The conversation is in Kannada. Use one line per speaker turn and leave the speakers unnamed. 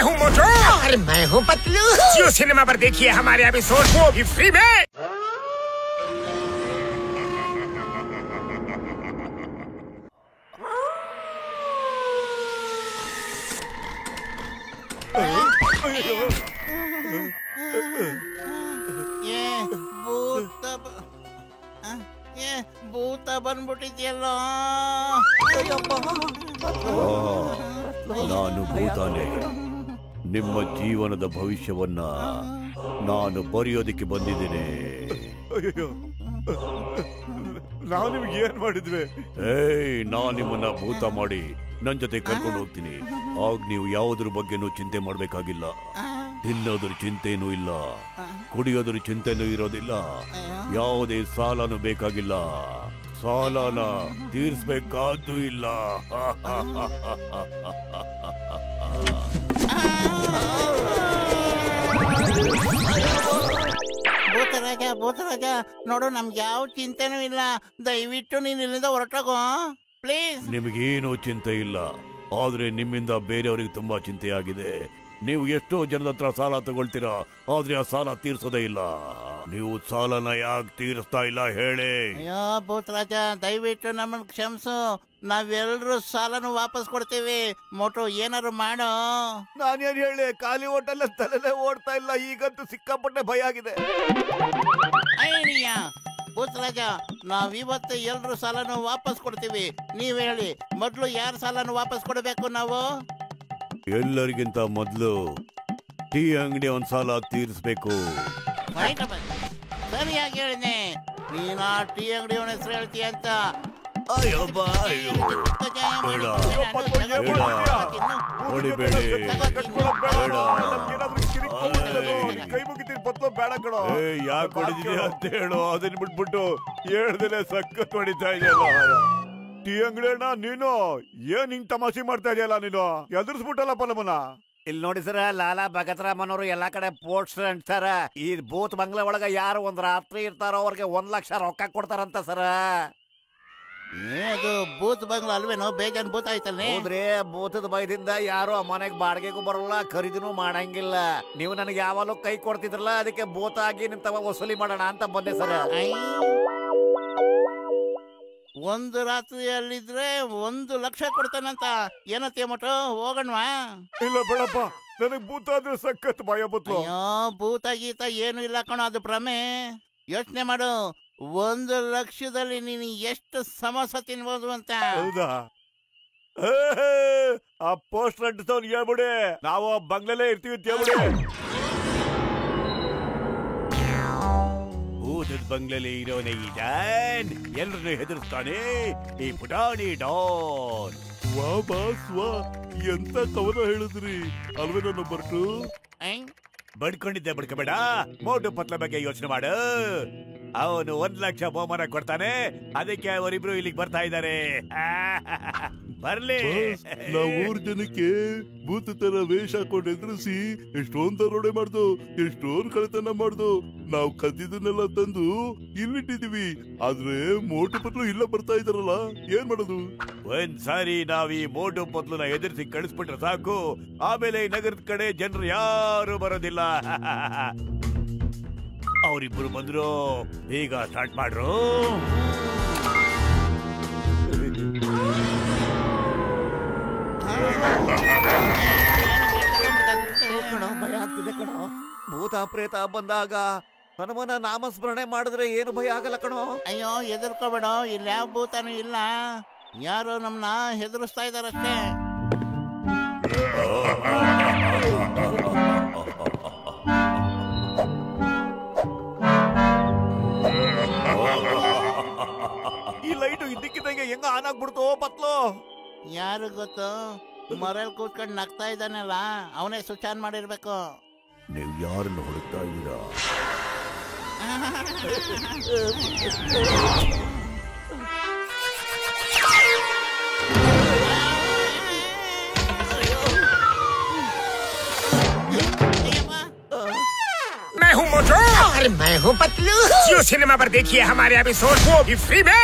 हूँ मोटू
और मैं हूँ पतलू।
जियो सिनेमा पर देखिए हमारे एपिसोड, वो भी फ्री में।
ಭೂತ ಬಂದ್ಬಿಟ್ಟಿದ್ಯಲ್ಲ.
ನಾನು ಭೂತಾನೆ. ನಿಮ್ಮ ಜೀವನದ ಭವಿಷ್ಯವನ್ನ ನಾನು ಬರೆಯೋದಕ್ಕೆ ಬಂದಿದ್ದೇನೆ.
ನಾವು ನಿಮ್ಗೆ ಏನ್ ಮಾಡಿದ್ವಿ?
ನಾನು ನಿಮ್ಮನ್ನ ಭೂತ ಮಾಡಿ ನನ್ ಜೊತೆ ಕರ್ಕೊಂಡು ಹೋಗ್ತೀನಿ. ಆಗ ನೀವು ಯಾವುದ್ರ ಬಗ್ಗೆನೂ ಚಿಂತೆ ಮಾಡ್ಬೇಕಾಗಿಲ್ಲ. ತಿನ್ನೋದ್ರ ಚಿಂತೆನೂ ಇಲ್ಲ, ಕುಡಿಯೋದ್ರ ಚಿಂತೆನೂ ಇರೋದಿಲ್ಲ, ಯಾವುದೇ ಸಾಲನೂ ಬೇಕಾಗಿಲ್ಲ, ಸಾಲನ ತೀರ್ಸ್ಬೇಕಾದ್ದು ಇಲ್ಲ.
ಭೂತರಾಜ ನೋಡು, ನಮ್ಗೆ ಯಾವ ಚಿಂತೆನೂ ಇಲ್ಲ. ದಯವಿಟ್ಟು ನೀನ್ ಇಲ್ಲಿಂದ ಹೊರಟೋಗೋ ಪ್ಲೀಸ್.
ನಿಮಗೇನು ಚಿಂತೆ ಇಲ್ಲ, ಆದ್ರೆ ನಿಮ್ಮಿಂದ ಬೇರೆಯವ್ರಿಗೆ ತುಂಬಾ ಚಿಂತೆಯಾಗಿದೆ. ನೀವು ಎಷ್ಟೋ ಜನದ ಹತ್ರ ಸಾಲ ತಗೊಳ್ತೀರಾ, ಆದ್ರೆ ಆ ಸಾಲ ತೀರ್ಸೋದೇ ಇಲ್ಲ. ನೀವು ಸಾಲನ ಯಾಕೆ ತೀರಿಸ್ತಾ ಇಲ್ಲ ಹೇಳಿ?
ಅಯ್ಯೋ ಭೂತರಾಜ, ದಯವಿಟ್ಟು ನಮ್ಮನ್ನು ಕ್ಷಮಿಸು. ನಾವೆಲ್ಲರೂ ಸಾಲನು ವಾಪಸ್ ಕೊಡ್ತೀವಿ. ಮೋಟು ಏನಾರು ಮಾಡೋ.
ನಾನೇನ್ ಹೇಳಿ, ಖಾಲಿ ಹೋಟೆಲ್ ತಲೆನೇ ಓಡ್ತಾ ಇಲ್ಲ. ಈಗಂತೂ ಸಿಕ್ಕಾಪಟ್ಟೆ ಭಯ ಆಗಿದೆ.
ಭೂತರಾಜ, ನಾವಿವತ್ತು ಎಲ್ರು ಸಾಲನು ವಾಪಸ್ ಕೊಡ್ತೀವಿ. ನೀವ್ ಹೇಳಿ, ಮೊದ್ಲು ಯಾರ ಸಾಲನು ವಾಪಸ್ ಕೊಡಬೇಕು ನಾವು?
ಎಲ್ಲರಿಗಿಂತ ಮೊದಲು ಟೀ ಅಂಗಡಿ ಒಂದ್ ಸಾಲ ತೀರಿಸ್ಬೇಕು.
ಸರಿಯಾಗಿ ಹೇಳಿದೆ. ನೀನ್ ಆ ಟೀ ಅಂಗಡಿ ಅವನ ಹೆಸರು ಹೇಳ್ತೀಯ ಅಂತ.
ಕೈ ಮುಗಿತೀನಿ ಪತ್ಲು ಬೇಡ ಕಣೋ.
ಯಾಕೆ ಹೊಡಿದಿದೆ ಅಂತ ಹೇಳು. ಅದನ್ನ ಬಿಟ್ಬಿಟ್ಟು ಹೇಳ್ದೇನೆ ಸಖತ್ ಹೊಡಿತಾ ಇದೆಯಲ್ಲ.
ಟೀ ಅಂಗಡಿ ಅಣ್ಣ, ನೀನು ಏನ್ ಹಿಂಗ್ ತಮಾಷೆ ಮಾಡ್ತಾ ಇದೆಯಲ್ಲ ನೀನು? ಎದುರಿಸ್ಬಿಟ್ಟಲ್ಲಪ್ಪ ನಮ್ಮನ್ನ.
ಇಲ್ಲಿ ನೋಡಿ ಸರ, ಲಾಲಾ ಭಗತ್ರಾಮನವರು ಎಲ್ಲಾ ಕಡೆ ಪೋಸ್ಟರ್ ಅಂತಾರ. ಈ ಭೂತ್ ಬಂಗ್ಲೆ ಒಳಗ ಯಾರು ಒಂದ್ ರಾತ್ರಿ ಇರ್ತಾರೋ ಅವ್ರಿಗೆ 1 ಲಕ್ಷ ರೊಕ್ಕ ಕೊಡ್ತಾರಂತ ಸರ.
ಅದು ಭೂತ್ ಬಂಗ್ಲ ಅಲ್ವೇನೋ? ಬೇಜಾನ್ ಭೂತ ಆಯ್ತಲ್ಲ.
ಹೌದ್ರಿ, ಭೂತದ ಭಯದಿಂದ ಯಾರು ಆ ಮನೆಗ್ ಬಾಡಿಗೆಗೂ ಬರೋಲ್ಲ, ಖರೀದಿನೂ ಮಾಡಂಗಿಲ್ಲ. ನೀವು ನನಗೆ ಯಾವಾಗಲೂ ಕೈ ಕೊಡ್ತಿದ್ರಲ್ಲ, ಅದಕ್ಕೆ ಭೂತ ಆಗಿ ನಿಮ್ ತವ ವಸೂಲಿ ಮಾಡೋಣ ಅಂತ ಬಂದೆ ಸರ.
ಒಂದು ರಾತ್ರಿ ಅಲ್ಲಿದ್ರೆ 1 ಲಕ್ಷ ಕೊಡ್ತಾನಂತ. ಏನತ್ತೀಯ ಮೋಟು, ಹೋಗಣ್ವಾ?
ಇಲ್ಲ ಬೇಡಪ್ಪ, ನನಗ್ ಭೂತ ಆದ್ರೆ ಸಖತ್ ಭಯ ಬತ್ತು.
ಅಯ್ಯೋ ಭೂತ ಗೀತ ಏನು ಇಲ್ಲ ಕಣೋ, ಅದು ಭ್ರಮೆ. ಯೋಚನೆ ಮಾಡು, 1 ಲಕ್ಷದಲ್ಲಿ ನೀನು ಎಷ್ಟು ಸಮೋಸ ತಿನ್ಬೋದು ಅಂತ.
ಹೌದಾ? ಆ ಪೋಸ್ಟರ್ ಅಂಟಿಸೋನ್ ಹೇಳ್ಬಿಡಿ, ನಾವು ಬಂಗ್ಲೆಲ್ಲೇ ಇರ್ತೀವಿ ಅಂತ ಹೇಳ್ಬಿಡಿ.
ಭೂತದ ಬಂಗ್ಲೆಲಿ ಇರೋನೇ ಈ ಡಾನ್, ಎಲ್ರನ್ನೂ ಹೆದರ್ಸ್ತಾನೆ ಈ ಪುಟಾಣಿ ಡಾನ್.
ವಾ ಬಾಸ್ ವಾ, ಎಂತ ಕವನ ಹೇಳಿದ್ರಿ ಅಲ್ವೇ ನನ್ನ ಬರ್ಟು?
ಬಡ್ಕೊಂಡಿದ್ದೆ ಬಡ್ಕೋಬೇಡ, ಮೋಟು ಪತ್ಲ ಬಗ್ಗೆ ಯೋಚನೆ ಮಾಡು. ಅವನು 1 ಲಕ್ಷ ಬಹುಮಾನ ಕೊಡ್ತಾನೆ, ಅದಕ್ಕೆ ಅವರಿಬ್ರು ಇಲ್ಲಿಗೆ ಬರ್ತಾ ಇದ್ದಾರೆ. ಬರ್ಲಿ.
ನಾವು 3 ಜನಕ್ಕೆ ಭೂತ ತರ ವೇಷ ಹಾಕೊಂಡು ಎದುರಿಸಿ ಎಷ್ಟೊಂದು ದರೋಡೆ ಮಾಡ್ದು, ಎಷ್ಟೊಂದು ಕಳ್ತನ ಮಾಡ್ದು. ನಾವು ಕದ್ದಿದ್ದನ್ನೆಲ್ಲ ತಂದು ಇಲ್ಲಿಟ್ಟಿದೀವಿ. ಆದ್ರೆ ಮೋಟು ಪತ್ಲು ಇಲ್ಲ ಬರ್ತಾ ಇದಾರಲ್ಲ, ಏನ್ ಮಾಡೋದು?
ಒಂದ್ಸಾರಿ ನಾವ್ ಈ ಮೋಟು ಪತ್ಲುನ ಎದುರಿಸಿ ಕಳಿಸ್ಬಿಟ್ರೆ ಸಾಕು, ಆಮೇಲೆ ಈ ನಗರದ ಕಡೆ ಜನರು ಯಾರು ಬರೋದಿಲ್ಲ. ಅವರಿಬ್ರು ಬಂದ್ರು, ಈಗ ಸ್ಟಾರ್ಟ್ ಮಾಡ್ರು.
ಭಯ ಆಗ್ತಿದೆ ಕಣೋ. ಭೂತ ಪ್ರೇತ ಬಂದಾಗ ಹನುಮನ ನಾಮಸ್ಮರಣೆ ಮಾಡಿದ್ರೆ ಏನು ಭಯ ಆಗಲ್ಲ ಕಣೋ.
ಅಯ್ಯೋ ಹೆದರ್ಕೋಬೇಡ, ಇಲ್ಲಿ ಯಾವ ಭೂತನೂ ಇಲ್ಲ. ಯಾರು ನಮ್ನ ಹೆದರ್ಸ್ತಾ ಇದಾರಷ್ಟೇ.
ಈ ಲೈಟು ಇದ್ದಕ್ಕಿದ್ದಂಗೆ ಹೆಂಗ ಆನ್ ಆಗ್ಬಿಡ್ತು ಪತ್ಲು?
ಯಾರು ಗೊತ್ತು, ಮರಲ್ಲಿ ಕೂತ್ಕೊಂಡು ನಗ್ತಾ ಇದ್ದಾನಲ್ಲ, ಅವನೇ ಸ್ವಿಚ್ ಆನ್ ಮಾಡಿರ್ಬೇಕು.
ನೀವು ಯಾರನ್ನು ಹುಡುಕ್ತಾ ಇದ್ದೀರಾ?
मैं हूँ मोटू
और मैं हूँ पतलू।
जियो सिनेमा पर देखिए हमारे एपिसोड, वो भी फ्री में।